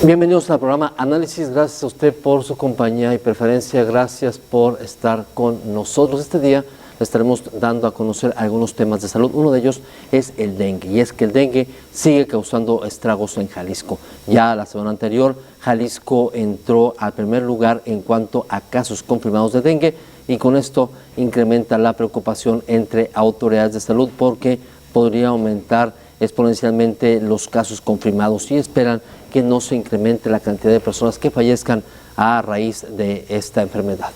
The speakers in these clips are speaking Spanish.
Bienvenidos al programa Análisis. Gracias a usted por su compañía y preferencia. Gracias por estar con nosotros. Este día le estaremos dando a conocer algunos temas de salud. Uno de ellos es el dengue, y es que el dengue sigue causando estragos en Jalisco. Ya la semana anterior, Jalisco entró al primer lugar en cuanto a casos confirmados de dengue, y con esto incrementa la preocupación entre autoridades de salud porque podría aumentar exponencialmente los casos confirmados, y esperan que no se incremente la cantidad de personas que fallezcan a raíz de esta enfermedad.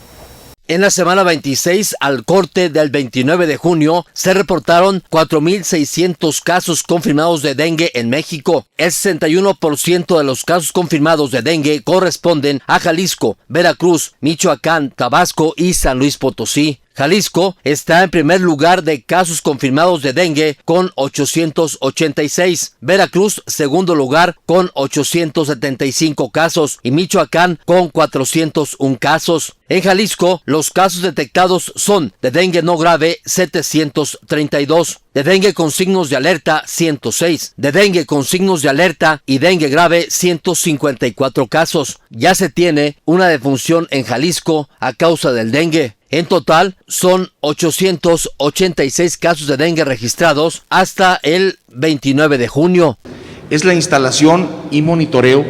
En la semana 26 al corte del 29 de junio se reportaron 4.600 casos confirmados de dengue en México. El 61% de los casos confirmados de dengue corresponden a Jalisco, Veracruz, Michoacán, Tabasco y San Luis Potosí. Jalisco está en primer lugar de casos confirmados de dengue con 886, Veracruz segundo lugar con 875 casos y Michoacán con 401 casos. En Jalisco, los casos detectados son de dengue no grave 732, de dengue con signos de alerta 106, de dengue con signos de alerta y dengue grave 154 casos. Ya se tiene una defunción en Jalisco a causa del dengue. En total, son 886 casos de dengue registrados hasta el 29 de junio. Es la instalación y monitoreo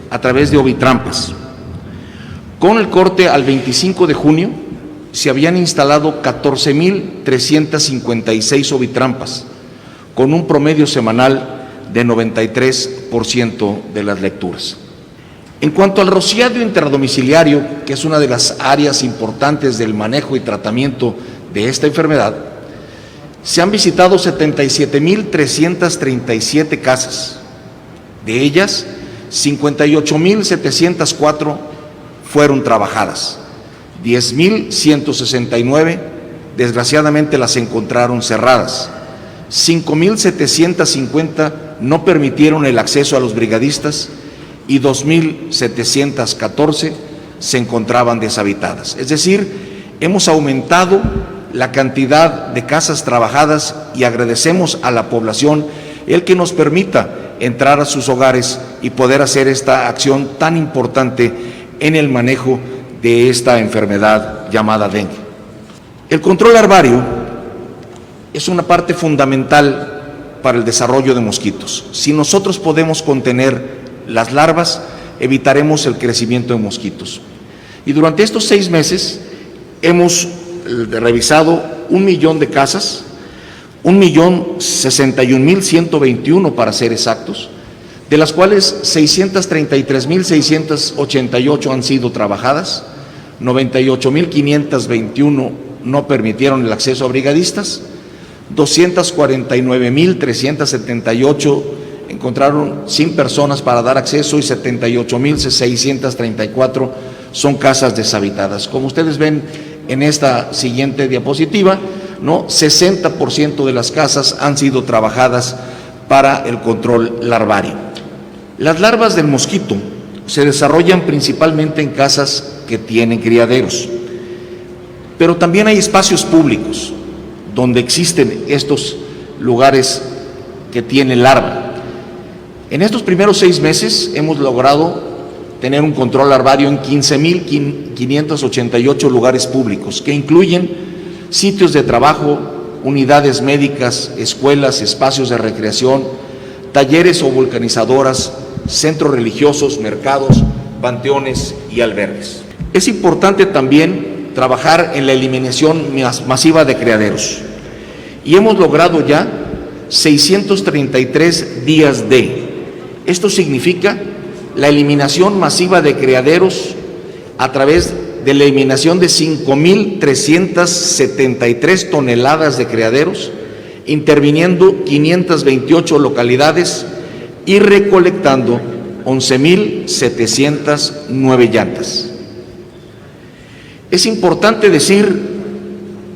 a través de ovitrampas. Con el corte al 25 de junio, se habían instalado 14.356 ovitrampas, con un promedio semanal de 93% de las lecturas. En cuanto al rociado intradomiciliario, que es una de las áreas importantes del manejo y tratamiento de esta enfermedad, se han visitado 77.337 casas. De ellas, 58.704 fueron trabajadas. 10.169 desgraciadamente las encontraron cerradas. 5.750 no permitieron el acceso a los brigadistas y 2.714 se encontraban deshabitadas. Es decir, hemos aumentado la cantidad de casas trabajadas y agradecemos a la población el que nos permita entrar a sus hogares y poder hacer esta acción tan importante en el manejo de esta enfermedad llamada dengue. El control larvario es una parte fundamental para el desarrollo de mosquitos. Si nosotros podemos contener las larvas, evitaremos el crecimiento de mosquitos. Y durante estos 6 meses hemos revisado 1 millón de casas, 1.061.121 para ser exactos, de las cuales 633.688 han sido trabajadas, 98.521 no permitieron el acceso a brigadistas, 249.378 encontraron sin personas para dar acceso y 78.634 son casas deshabitadas. Como ustedes ven en esta siguiente diapositiva, 60% de las casas han sido trabajadas para el control larvario. Las larvas del mosquito se desarrollan principalmente en casas que tienen criaderos, pero también hay espacios públicos donde existen estos lugares que tienen larva. En estos primeros 6 meses hemos logrado tener un control larvario en 15.588 lugares públicos, que incluyen sitios de trabajo, unidades médicas, escuelas, espacios de recreación, talleres o vulcanizadoras, centros religiosos, mercados, panteones y albergues. Es importante también trabajar en la eliminación masiva de criaderos, y hemos logrado ya 633 días de. Esto significa la eliminación masiva de criaderos a través de la eliminación de 5.373 toneladas de criaderos, interviniendo 528 localidades y recolectando 11.709 llantas. Es importante decir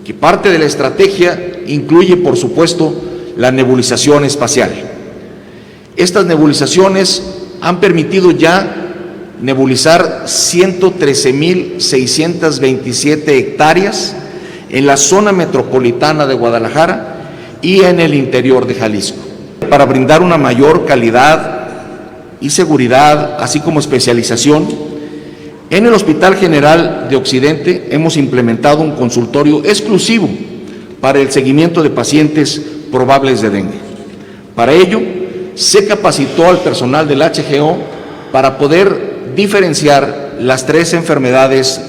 que parte de la estrategia incluye, por supuesto, la nebulización espacial. Estas nebulizaciones han permitido ya nebulizar 113.627 hectáreas en la zona metropolitana de Guadalajara y en el interior de Jalisco, para brindar una mayor calidad y seguridad, así como especialización. En el Hospital General de Occidente hemos implementado un consultorio exclusivo para el seguimiento de pacientes probables de dengue. Para ello, se capacitó al personal del HGO para poder diferenciar las 3 enfermedades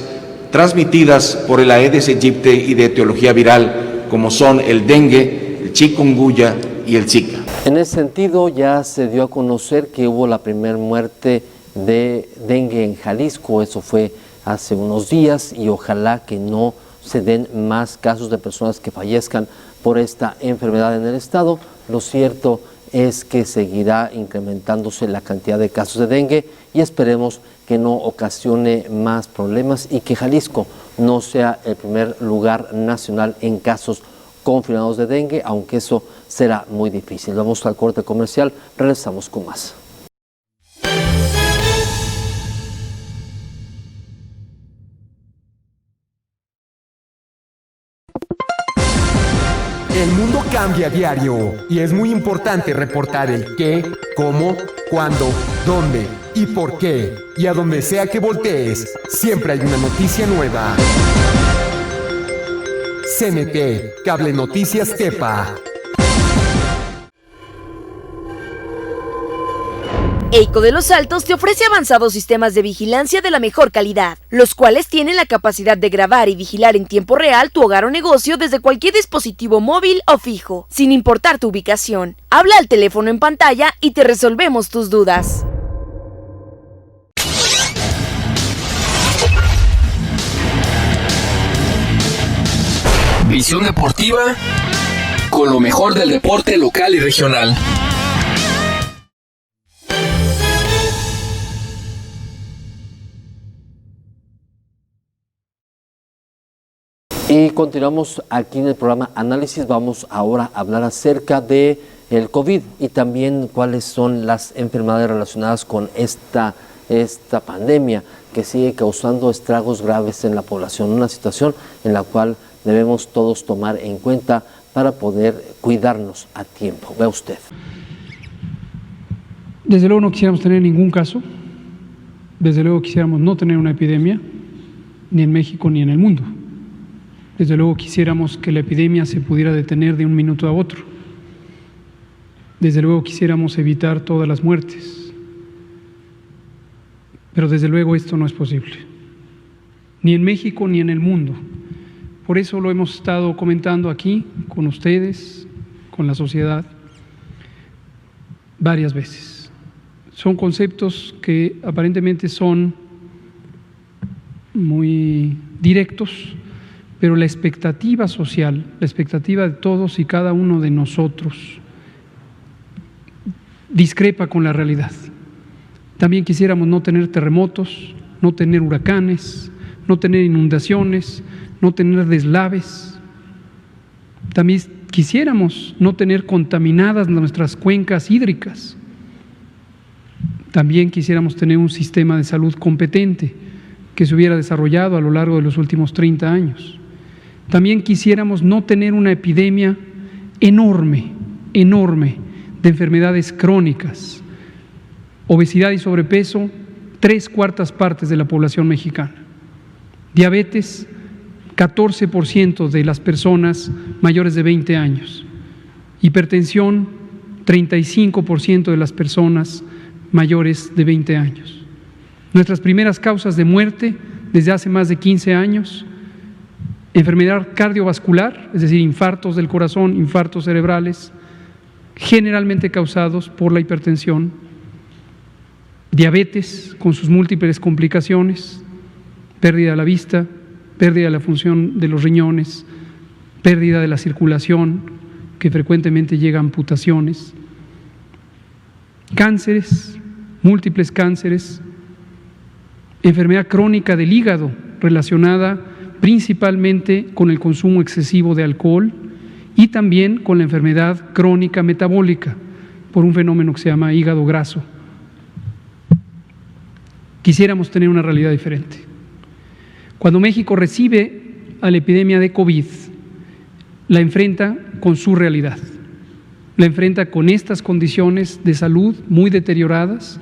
transmitidas por el Aedes aegypti y de etiología viral, como son el dengue, el chikungunya y el Zika. En ese sentido, ya se dio a conocer que hubo la primera muerte de dengue en Jalisco. Eso fue hace unos días y ojalá que no se den más casos de personas que fallezcan por esta enfermedad en el estado. Lo cierto es que seguirá incrementándose la cantidad de casos de dengue y esperemos que no ocasione más problemas y que Jalisco no sea el primer lugar nacional en casos confirmados de dengue, aunque eso será muy difícil. Vamos al corte comercial, regresamos con más. El mundo cambia a diario y es muy importante reportar el qué, cómo, cuándo, dónde y por qué. Y a donde sea que voltees, siempre hay una noticia nueva. CNT, Cable Noticias Tepa. EICO de Los Altos te ofrece avanzados sistemas de vigilancia de la mejor calidad, los cuales tienen la capacidad de grabar y vigilar en tiempo real tu hogar o negocio desde cualquier dispositivo móvil o fijo, sin importar tu ubicación. Habla al teléfono en pantalla y te resolvemos tus dudas. Visión deportiva con lo mejor del deporte local y regional. Y continuamos aquí en el programa Análisis. Vamos ahora a hablar acerca de el COVID y también cuáles son las enfermedades relacionadas con esta pandemia que sigue causando estragos graves en la población. Una situación en la cual debemos todos tomar en cuenta para poder cuidarnos a tiempo. Vea usted. Desde luego no quisiéramos tener ningún caso. Desde luego quisiéramos no tener una epidemia, ni en México ni en el mundo. Desde luego quisiéramos que la epidemia se pudiera detener de un minuto a otro. Desde luego quisiéramos evitar todas las muertes. Pero desde luego esto no es posible, ni en México ni en el mundo. Por eso lo hemos estado comentando aquí con ustedes, con la sociedad, varias veces. Son conceptos que aparentemente son muy directos, pero la expectativa social, la expectativa de todos y cada uno de nosotros discrepa con la realidad. También quisiéramos no tener terremotos, no tener huracanes, no tener inundaciones, no tener deslaves. También quisiéramos no tener contaminadas nuestras cuencas hídricas. También quisiéramos tener un sistema de salud competente que se hubiera desarrollado a lo largo de los últimos 30 años. También quisiéramos no tener una epidemia enorme de enfermedades crónicas, obesidad y sobrepeso, 3/4 partes de la población mexicana. Diabetes, 14% de las personas mayores de 20 años. Hipertensión, 35% de las personas mayores de 20 años. Nuestras primeras causas de muerte desde hace más de 15 años, enfermedad cardiovascular, es decir, infartos del corazón, infartos cerebrales, generalmente causados por la hipertensión, diabetes con sus múltiples complicaciones, pérdida de la vista, pérdida de la función de los riñones, pérdida de la circulación, que frecuentemente llega a amputaciones, cánceres, múltiples cánceres, enfermedad crónica del hígado relacionada principalmente con el consumo excesivo de alcohol y también con la enfermedad crónica metabólica por un fenómeno que se llama hígado graso. Quisiéramos tener una realidad diferente. Cuando México recibe a la epidemia de COVID, la enfrenta con su realidad, la enfrenta con estas condiciones de salud muy deterioradas,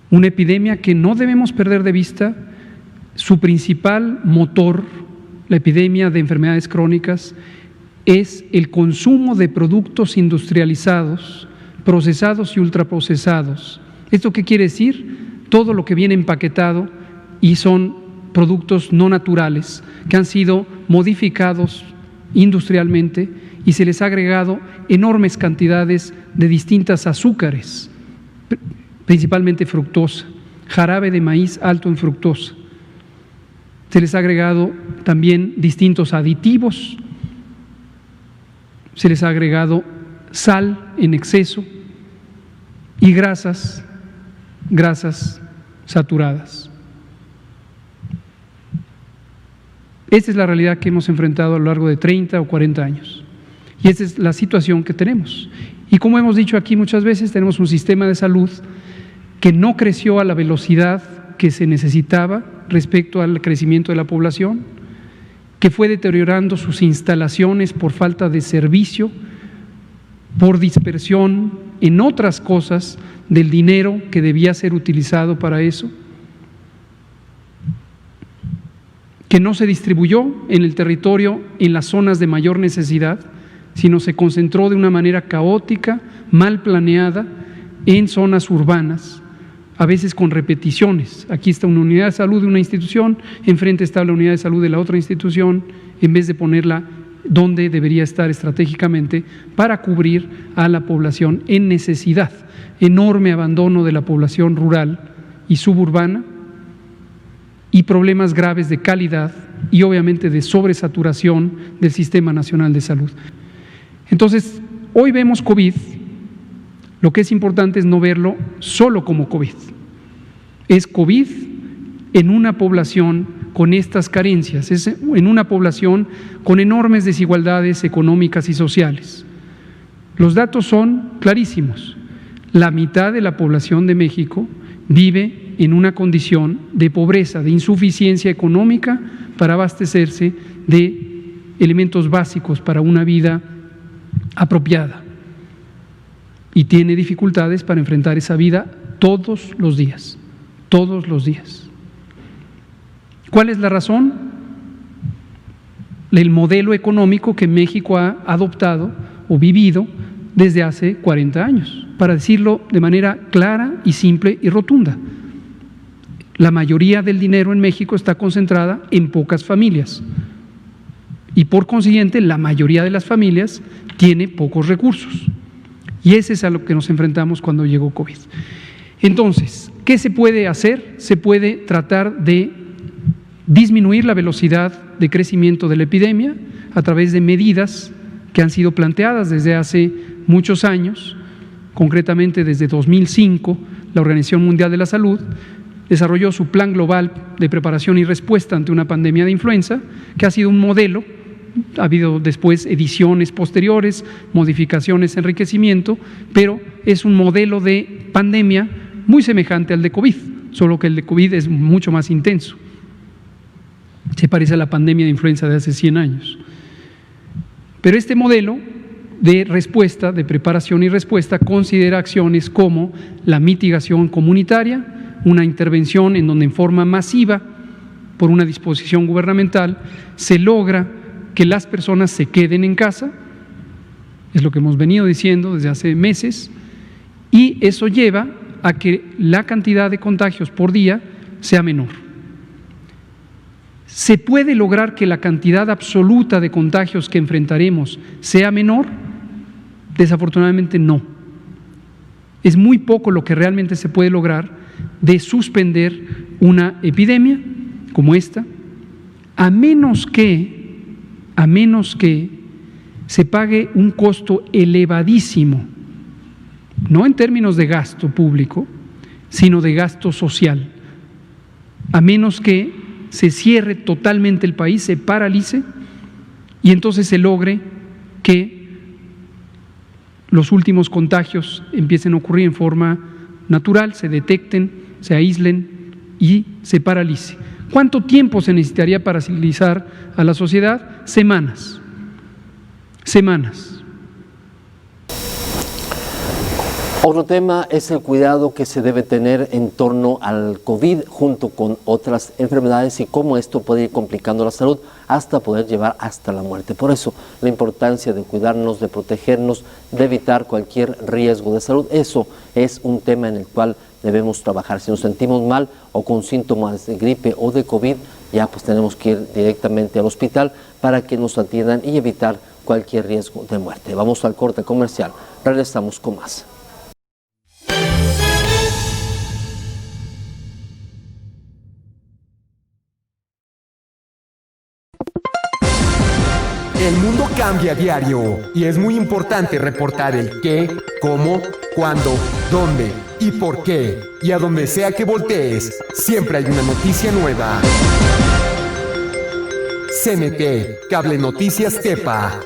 una epidemia que no debemos perder de vista. Su principal motor, la epidemia de enfermedades crónicas, es el consumo de productos industrializados, procesados y ultraprocesados. ¿Esto qué quiere decir? Todo lo que viene empaquetado y son productos no naturales que han sido modificados industrialmente y se les ha agregado enormes cantidades de distintas azúcares, principalmente fructosa, jarabe de maíz alto en fructosa. Se les ha agregado también distintos aditivos, se les ha agregado sal en exceso y grasas saturadas. Esta es la realidad que hemos enfrentado a lo largo de 30 o 40 años. Y esta es la situación que tenemos. Y como hemos dicho aquí muchas veces, tenemos un sistema de salud que no creció a la velocidad que se necesitaba respecto al crecimiento de la población, que fue deteriorando sus instalaciones por falta de servicio, por dispersión en otras cosas del dinero que debía ser utilizado para eso, que no se distribuyó en el territorio en las zonas de mayor necesidad, sino se concentró de una manera caótica, mal planeada, en zonas urbanas, a veces con repeticiones. Aquí está una unidad de salud de una institución, enfrente está la unidad de salud de la otra institución, en vez de ponerla donde debería estar estratégicamente para cubrir a la población en necesidad. Enorme abandono de la población rural y suburbana y problemas graves de calidad y obviamente de sobresaturación del Sistema Nacional de Salud. Entonces, hoy vemos COVID. Lo que es importante es no verlo solo como COVID. Es COVID en una población con estas carencias, es en una población con enormes desigualdades económicas y sociales. Los datos son clarísimos. La mitad de la población de México vive en una condición de pobreza, de insuficiencia económica para abastecerse de elementos básicos para una vida apropiada. Y tiene dificultades para enfrentar esa vida todos los días, todos los días. ¿Cuál es la razón? El modelo económico que México ha adoptado o vivido desde hace 40 años, para decirlo de manera clara y simple y rotunda. La mayoría del dinero en México está concentrada en pocas familias y por consiguiente la mayoría de las familias tiene pocos recursos. Y ese es a lo que nos enfrentamos cuando llegó COVID. Entonces, ¿qué se puede hacer? Se puede tratar de disminuir la velocidad de crecimiento de la epidemia a través de medidas que han sido planteadas desde hace muchos años, concretamente desde 2005, la Organización Mundial de la Salud desarrolló su Plan Global de Preparación y Respuesta ante una pandemia de influenza, que ha sido un modelo. Ha habido después ediciones posteriores, modificaciones, enriquecimiento, pero es un modelo de pandemia muy semejante al de COVID, solo que el de COVID es mucho más intenso. Se parece a la pandemia de influenza de hace 100 años. Pero este modelo de respuesta, de preparación y respuesta, considera acciones como la mitigación comunitaria, una intervención en donde en forma masiva, por una disposición gubernamental, se logra que las personas se queden en casa, es lo que hemos venido diciendo desde hace meses, y eso lleva a que la cantidad de contagios por día sea menor. ¿Se puede lograr que la cantidad absoluta de contagios que enfrentaremos sea menor? Desafortunadamente no. Es muy poco lo que realmente se puede lograr de suspender una epidemia como esta, a menos que se pague un costo elevadísimo, no en términos de gasto público, sino de gasto social, a menos que se cierre totalmente el país, se paralice y entonces se logre que los últimos contagios empiecen a ocurrir en forma natural, se detecten, se aíslen y se paralice. ¿Cuánto tiempo se necesitaría para paralizar a la sociedad? Semanas. Otro tema es el cuidado que se debe tener en torno al COVID junto con otras enfermedades y cómo esto puede ir complicando la salud hasta poder llevar hasta la muerte. Por eso, la importancia de cuidarnos, de protegernos, de evitar cualquier riesgo de salud. Eso es un tema en el cual debemos trabajar. Si nos sentimos mal o con síntomas de gripe o de COVID, ya pues tenemos que ir directamente al hospital para que nos atiendan y evitar cualquier riesgo de muerte. Vamos al corte comercial. Regresamos con más. El mundo cambia a diario y es muy importante reportar el qué, cómo, cuándo, dónde y por qué. Y a donde sea que voltees, siempre hay una noticia nueva. CNT, Cable Noticias Tepa.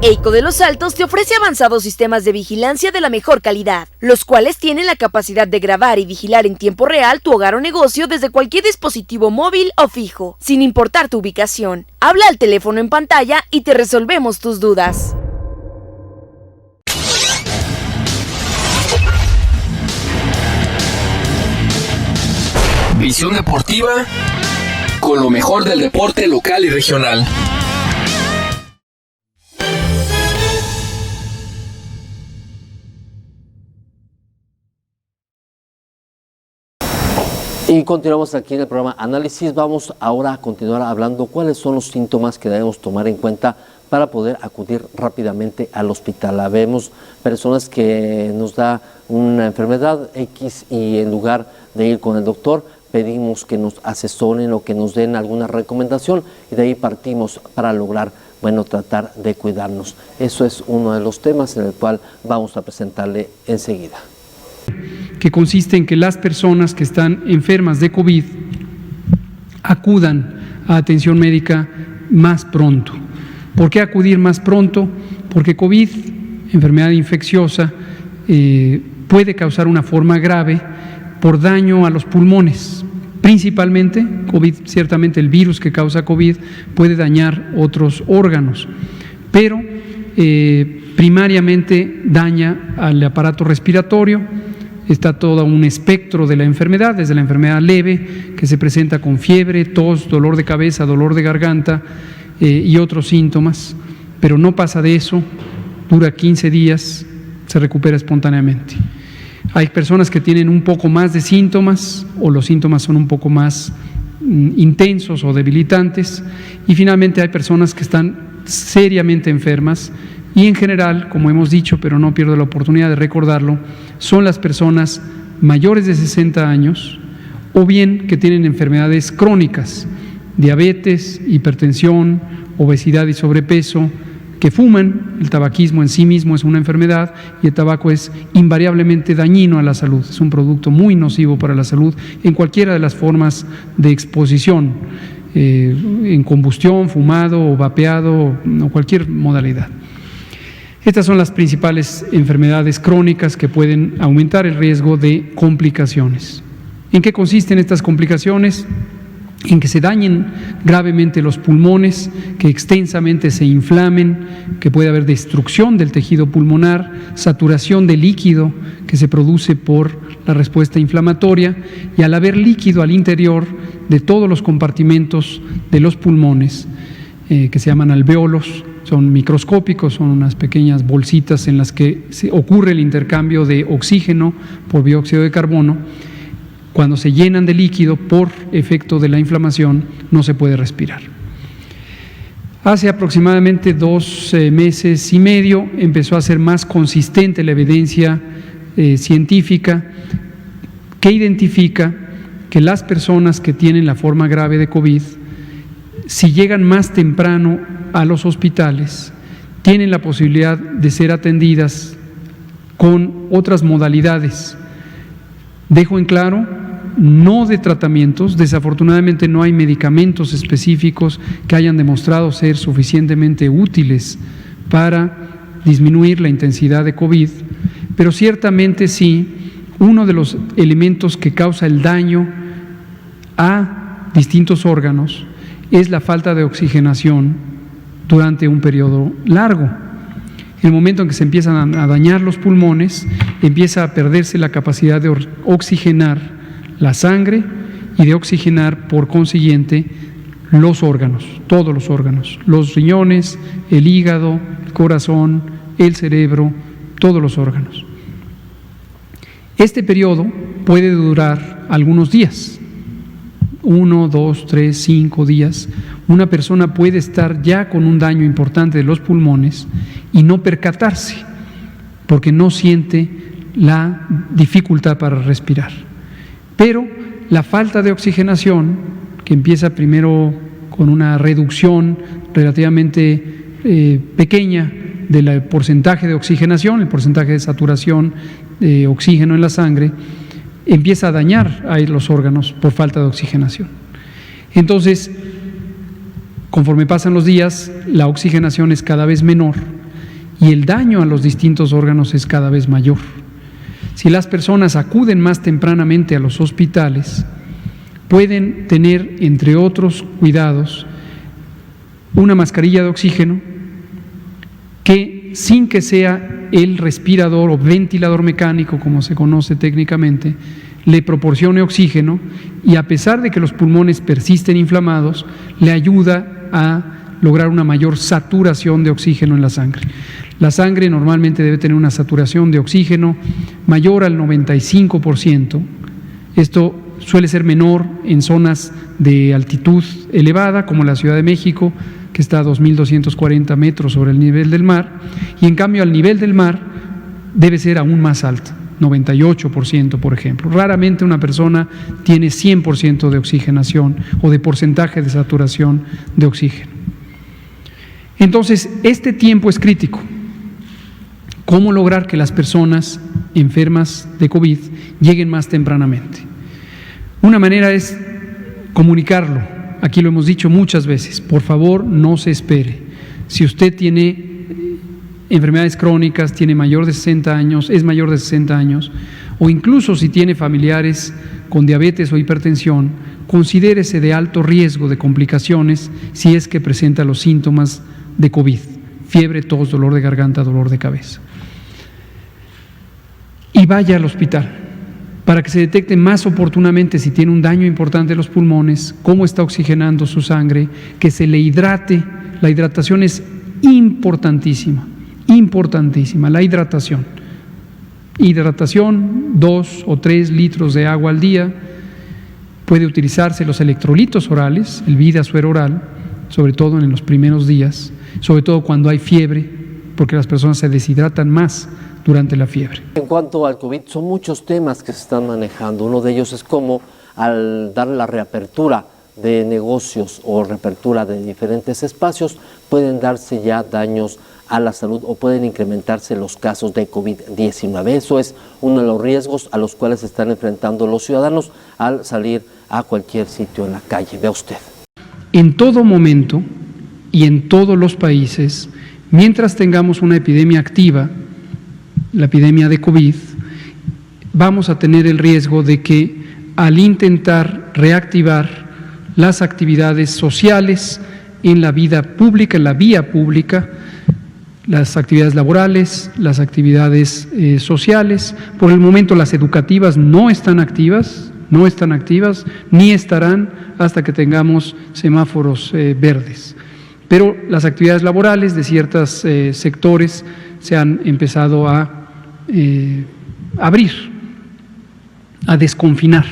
EICO de Los Altos te ofrece avanzados sistemas de vigilancia de la mejor calidad, los cuales tienen la capacidad de grabar y vigilar en tiempo real tu hogar o negocio desde cualquier dispositivo móvil o fijo, sin importar tu ubicación. Habla al teléfono en pantalla y te resolvemos tus dudas. Visión deportiva con lo mejor del deporte local y regional. Y continuamos aquí en el programa Análisis. Vamos ahora a continuar hablando cuáles son los síntomas que debemos tomar en cuenta para poder acudir rápidamente al hospital. Vemos personas que nos da una enfermedad X y en lugar de ir con el doctor, pedimos que nos asesoren o que nos den alguna recomendación y de ahí partimos para lograr, tratar de cuidarnos. Eso es uno de los temas en el cual vamos a presentarle enseguida. Que consiste en que las personas que están enfermas de COVID acudan a atención médica más pronto. ¿Por qué acudir más pronto? Porque COVID, enfermedad infecciosa, puede causar una forma grave por daño a los pulmones. Principalmente, COVID, ciertamente el virus que causa COVID puede dañar otros órganos, pero primariamente daña al aparato respiratorio. Está todo un espectro de la enfermedad, desde la enfermedad leve, que se presenta con fiebre, tos, dolor de cabeza, dolor de garganta y otros síntomas, pero no pasa de eso, dura 15 días, se recupera espontáneamente. Hay personas que tienen un poco más de síntomas o los síntomas son un poco más intensos o debilitantes y finalmente hay personas que están seriamente enfermas. Y en general, como hemos dicho, pero no pierdo la oportunidad de recordarlo, son las personas mayores de 60 años o bien que tienen enfermedades crónicas, diabetes, hipertensión, obesidad y sobrepeso, que fuman. El tabaquismo en sí mismo es una enfermedad y el tabaco es invariablemente dañino a la salud, es un producto muy nocivo para la salud en cualquiera de las formas de exposición, en combustión, fumado o vapeado o cualquier modalidad. Estas son las principales enfermedades crónicas que pueden aumentar el riesgo de complicaciones. ¿En qué consisten estas complicaciones? En que se dañen gravemente los pulmones, que extensamente se inflamen, que puede haber destrucción del tejido pulmonar, saturación de líquido que se produce por la respuesta inflamatoria y al haber líquido al interior de todos los compartimentos de los pulmones, que se llaman alvéolos, son microscópicos, son unas pequeñas bolsitas en las que ocurre el intercambio de oxígeno por dióxido de carbono. Cuando se llenan de líquido por efecto de la inflamación, no se puede respirar. Hace aproximadamente 2 meses y medio empezó a ser más consistente la evidencia científica que identifica que las personas que tienen la forma grave de COVID, si llegan más temprano a los hospitales, tienen la posibilidad de ser atendidas con otras modalidades. Dejo en claro no de tratamientos. Desafortunadamente no hay medicamentos específicos que hayan demostrado ser suficientemente útiles para disminuir la intensidad de COVID, pero ciertamente sí, uno de los elementos que causa el daño a distintos órganos es la falta de oxigenación durante un periodo largo. En el momento en que se empiezan a dañar los pulmones, empieza a perderse la capacidad de oxigenar la sangre y de oxigenar, por consiguiente, los órganos, todos los órganos, los riñones, el hígado, el corazón, el cerebro, todos los órganos. Este periodo puede durar algunos días, 1, 2, 3, 5 días. Una persona puede estar ya con un daño importante de los pulmones y no percatarse, porque no siente la dificultad para respirar. Pero la falta de oxigenación, que empieza primero con una reducción relativamente pequeña del porcentaje de oxigenación, el porcentaje de saturación de oxígeno en la sangre, empieza a dañar a los órganos por falta de oxigenación. Entonces, conforme pasan los días, la oxigenación es cada vez menor y el daño a los distintos órganos es cada vez mayor. Si las personas acuden más tempranamente a los hospitales, pueden tener, entre otros cuidados, una mascarilla de oxígeno que, sin que sea el respirador o ventilador mecánico, como se conoce técnicamente, le proporcione oxígeno y, a pesar de que los pulmones persisten inflamados, le ayuda a lograr una mayor saturación de oxígeno en la sangre. La sangre normalmente debe tener una saturación de oxígeno mayor al 95%. Esto suele ser menor en zonas de altitud elevada, como la Ciudad de México, que está a 2.240 metros sobre el nivel del mar, y en cambio al nivel del mar debe ser aún más alta, 98%, por ejemplo. Raramente una persona tiene 100% de oxigenación o de porcentaje de saturación de oxígeno. Entonces, este tiempo es crítico. ¿Cómo lograr que las personas enfermas de COVID lleguen más tempranamente? Una manera es comunicarlo. Aquí lo hemos dicho muchas veces. Por favor, no se espere. Si usted tiene enfermedades crónicas, tiene mayor de 60 años, es mayor de 60 años, o incluso si tiene familiares con diabetes o hipertensión, considérese de alto riesgo de complicaciones si es que presenta los síntomas de COVID: fiebre, tos, dolor de garganta, dolor de cabeza. Y vaya al hospital para que se detecte más oportunamente si tiene un daño importante en los pulmones, cómo está oxigenando su sangre, que se le hidrate. La hidratación es importantísima, importantísima, la hidratación. Hidratación, 2 o 3 litros de agua al día. Puede utilizarse los electrolitos orales, el Vida Suero oral, sobre todo en los primeros días, sobre todo cuando hay fiebre, porque las personas se deshidratan más durante la fiebre. En cuanto al COVID, son muchos temas que se están manejando. Uno de ellos es cómo, al dar la reapertura de negocios o reapertura de diferentes espacios, pueden darse ya daños a la salud o pueden incrementarse los casos de COVID-19. Eso es uno de los riesgos a los cuales se están enfrentando los ciudadanos al salir a cualquier sitio en la calle. Vea usted. En todo momento y en todos los países, mientras tengamos una epidemia activa, la epidemia de COVID, vamos a tener el riesgo de que, al intentar reactivar las actividades sociales en la vida pública, en la vía pública, las actividades laborales, las actividades sociales, por el momento las educativas no están activas, ni estarán hasta que tengamos semáforos verdes. Pero las actividades laborales de ciertos sectores se han empezado a abrir, a desconfinar.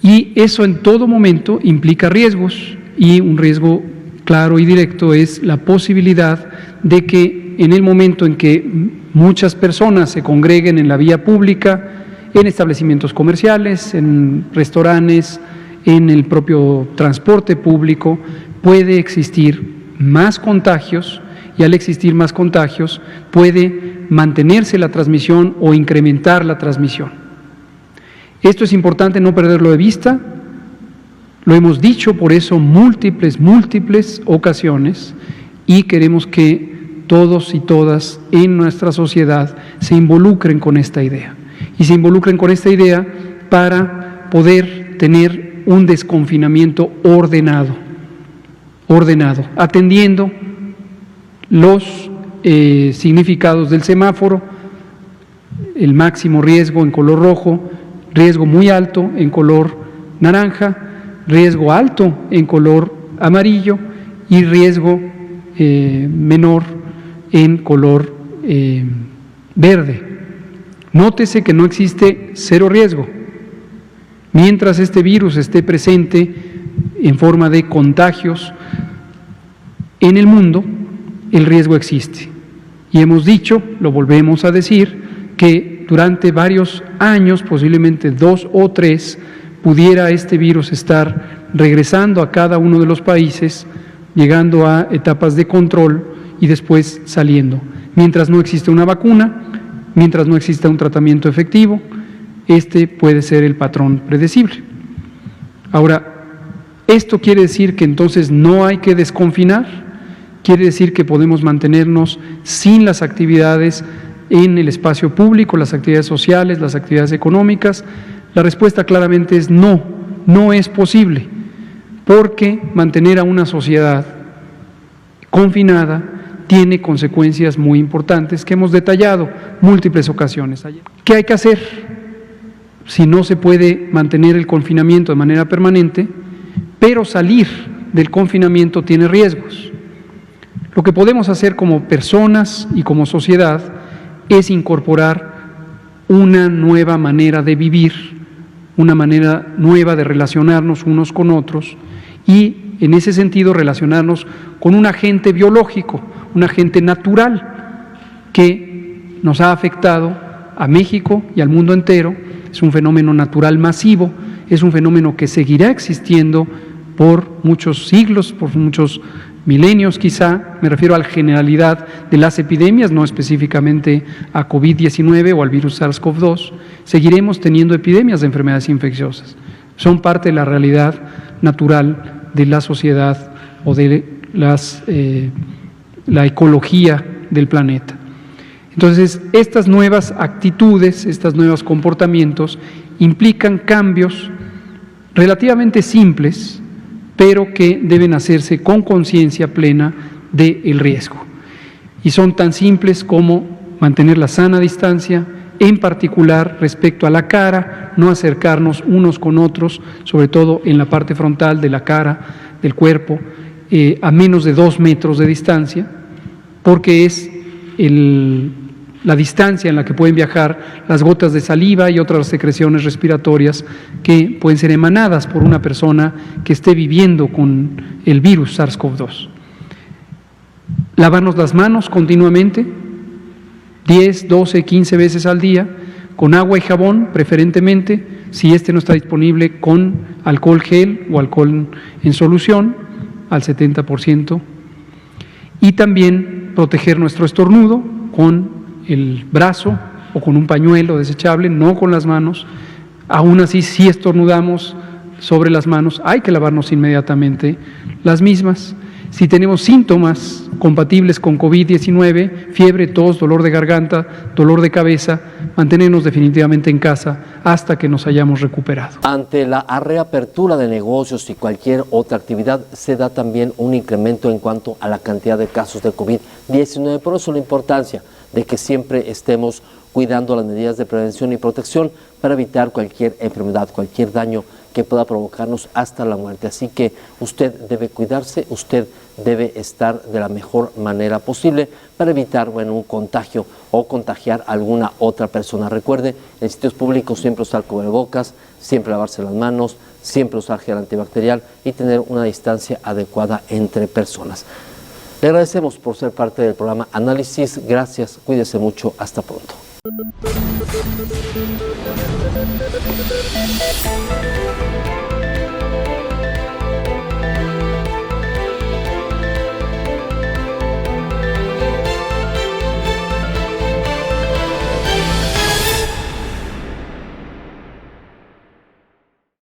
Y eso en todo momento implica riesgos, y un riesgo claro y directo es la posibilidad de que en el momento en que muchas personas se congreguen en la vía pública, en establecimientos comerciales, en restaurantes, en el propio transporte público, puede existir más contagios, y al existir más contagios puede mantenerse la transmisión o incrementar la transmisión. Esto es importante no perderlo de vista, lo hemos dicho por eso múltiples ocasiones y queremos que todos y todas en nuestra sociedad se involucren con esta idea. Y se involucren con esta idea para poder tener un desconfinamiento ordenado, atendiendo los significados del semáforo, el máximo riesgo en color rojo, riesgo muy alto en color naranja, riesgo alto en color amarillo y riesgo menor en color verde. Nótese que no existe cero riesgo. Mientras este virus esté presente en forma de contagios en el mundo, el riesgo existe. Y hemos dicho, lo volvemos a decir, que durante varios años, posiblemente 2 o 3, pudiera este virus estar regresando a cada uno de los países, llegando a etapas de control y después saliendo. Mientras no existe una vacuna, mientras no exista un tratamiento efectivo, este puede ser el patrón predecible. Ahora, ¿esto quiere decir que entonces no hay que desconfinar? ¿Quiere decir que podemos mantenernos sin las actividades en el espacio público, las actividades sociales, las actividades económicas? La respuesta claramente es no, no es posible, porque mantener a una sociedad confinada tiene consecuencias muy importantes que hemos detallado múltiples ocasiones. ¿Qué hay que hacer si no se puede mantener el confinamiento de manera permanente, pero salir del confinamiento tiene riesgos? Lo que podemos hacer como personas y como sociedad es incorporar una nueva manera de vivir, una manera nueva de relacionarnos unos con otros y, en ese sentido, relacionarnos con un agente biológico, un agente natural que nos ha afectado a México y al mundo entero. Es un fenómeno natural masivo, es un fenómeno que seguirá existiendo por muchos siglos, por muchos milenios quizá. Me refiero a la generalidad de las epidemias, no específicamente a COVID-19 o al virus SARS-CoV-2. Seguiremos teniendo epidemias de enfermedades infecciosas. Son parte de la realidad natural de la sociedad o de la ecología del planeta. Entonces, estas nuevas actitudes, estos nuevos comportamientos implican cambios relativamente simples, pero que deben hacerse con conciencia plena del riesgo. Y son tan simples como mantener la sana distancia, en particular respecto a la cara, no acercarnos unos con otros, sobre todo en la parte frontal de la cara, del cuerpo, a menos de 2 metros de distancia, porque es la distancia en la que pueden viajar las gotas de saliva y otras secreciones respiratorias que pueden ser emanadas por una persona que esté viviendo con el virus SARS-CoV-2. Lavarnos las manos continuamente, 10, 12, 15 veces al día, con agua y jabón preferentemente, si este no está disponible, con alcohol gel o alcohol en solución al 70%, y también proteger nuestro estornudo con el brazo o con un pañuelo desechable, no con las manos. Aún así, si estornudamos sobre las manos, hay que lavarnos inmediatamente las mismas. Si tenemos síntomas compatibles con COVID-19, fiebre, tos, dolor de garganta, dolor de cabeza, mantenernos definitivamente en casa hasta que nos hayamos recuperado. Ante la reapertura de negocios y cualquier otra actividad, se da también un incremento en cuanto a la cantidad de casos de COVID-19. Por eso la importancia de que siempre estemos cuidando las medidas de prevención y protección para evitar cualquier enfermedad, cualquier daño que pueda provocarnos hasta la muerte. Así que usted debe cuidarse, usted debe estar de la mejor manera posible para evitar un contagio o contagiar a alguna otra persona. Recuerde, en sitios públicos siempre usar cubrebocas, siempre lavarse las manos, siempre usar gel antibacterial y tener una distancia adecuada entre personas. Le agradecemos por ser parte del programa Análisis. Gracias, cuídese mucho, hasta pronto.